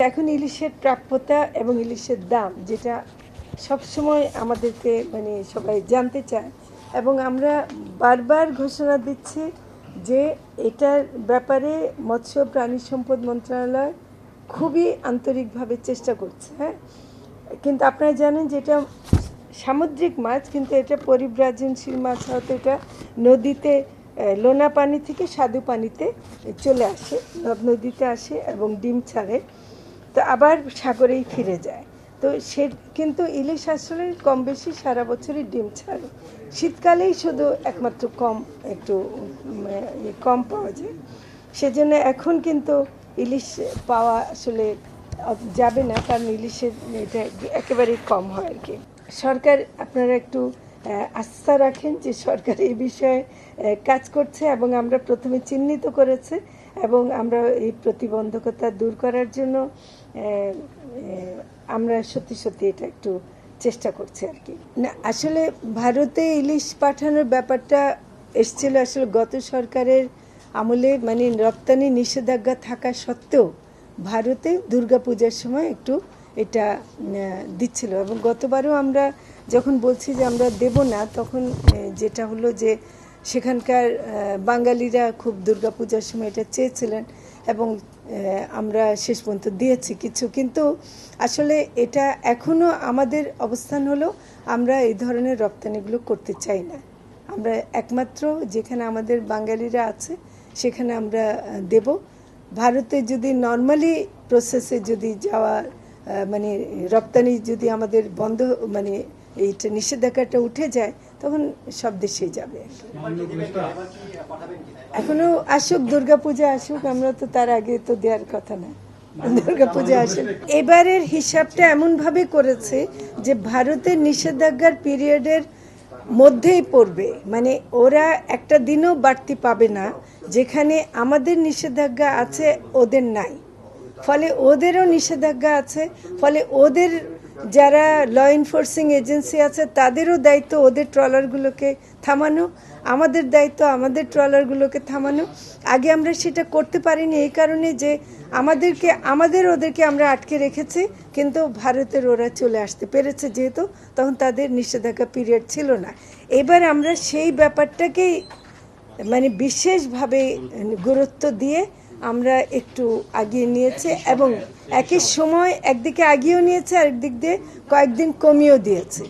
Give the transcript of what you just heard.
এখন ইলিশের প্রাপ্যতা এবং ইলিশের দাম যেটা সবসময় আমাদেরকে সবাই জানতে চায় এবং আমরা বারবার ঘোষণা দিচ্ছি যে এটার ব্যাপারে মৎস্য প্রাণী সম্পদ মন্ত্রণালয় খুবই আন্তরিকভাবে চেষ্টা করছে। হ্যাঁ, কিন্তু আপনারা জানেন যে এটা সামুদ্রিক মাছ, কিন্তু এটা পরিব্রাজনশীল মাছ, হয়তো এটা নদীতে লোনা পানি থেকে স্বাদু পানিতে চলে আসে, নদ নদীতে আসে এবং ডিম ছাড়ে, তো আবার সাগরেই ফিরে যায়। তো কিন্তু ইলিশ আসলে কম বেশি সারা বছরই ডিম ছাড়ে, শীতকালেই শুধু একমাত্র একটু কম পাওয়া যায়। সেজন্য এখন কিন্তু ইলিশ পাওয়া আসলে যাবে না, কারণ ইলিশের এটা একেবারেই কম হয় আর কি। সরকার, আপনারা একটু আস্থা রাখেন যে সরকার এই বিষয়ে কাজ করছে এবং আমরা প্রথমে চিহ্নিত করেছে এবং আমরা এই প্রতিবন্ধকতা দূর করার জন্য আমরা সত্যি এটা একটু চেষ্টা করছি আর কি। না, আসলে ভারতে ইলিশ পাঠানোর ব্যাপারটা এসেছিল আসলে গত সরকারের আমলে, রপ্তানি নিষেধাজ্ঞা থাকা সত্ত্বেও ভারতে দুর্গাপূজার সময় একটু এটা দিচ্ছিল এবং গতবারও আমরা যখন বলছি যে আমরা দেব না, তখন যেটা হলো যে সেখানকার বাঙালিরা খুব দুর্গাপূজার সময় এটা চেয়েছিলেন এবং আমরা শেষ পর্যন্ত দিয়েছি কিছু। কিন্তু আসলে এটা এখনও আমাদের অবস্থান হলো আমরা এই ধরনের রপ্তানিগুলো করতে চাই না। আমরা একমাত্র যেখানে আমাদের বাঙালিরা আছে সেখানে আমরা দেব। ভারতে যদি নর্মালি প্রসেসে যদি যাওয়া রপ্তানি যদি আমাদের বন্ধ এইটা নিষেধাজ্ঞাটা উঠে যায়, তখন সব দেশেই যাবে। এখনো আসুক, দুর্গাপূজা আসুক, আমরা তো তার আগে তো দেওয়ার কথা না। দুর্গাপূজা আসুক। এবারের হিসাবটা এমনভাবে করেছে যে ভারতের নিষেধাজ্ঞার পিরিয়ডের মধ্যেই পড়বে, ওরা একটা দিনও বাড়তি পাবে না, যেখানে আমাদের নিষেধাজ্ঞা আছে ওদের নাই, ফলে ওদেরও নিষেধাজ্ঞা আছে, ফলে ওদের যারা ল এনফোর্সিং এজেন্সি আছে তাদেরও দায়িত্ব ওদের ট্রলারগুলোকে থামানো, আমাদের দায়িত্ব আমাদের ট্রলারগুলোকে থামানো। আগে আমরা সেটা করতে পারিনি এই কারণে যে ওদেরকে আমরা আটকে রেখেছি, কিন্তু ভারতের ওরা চলে আসতে পেরেছে যেহেতু তখন তাদের নিষেধাজ্ঞা পিরিয়ড ছিল না। এবার আমরা সেই ব্যাপারটাকেই বিশেষভাবে গুরুত্ব দিয়ে আমরা একটু আগিয়ে নিয়েছে এবং একই সময় একদিকে আগিয়েও নিয়েছে, আরেক দিক দিয়ে কয়েকদিন কমিয়েও দিয়েছে।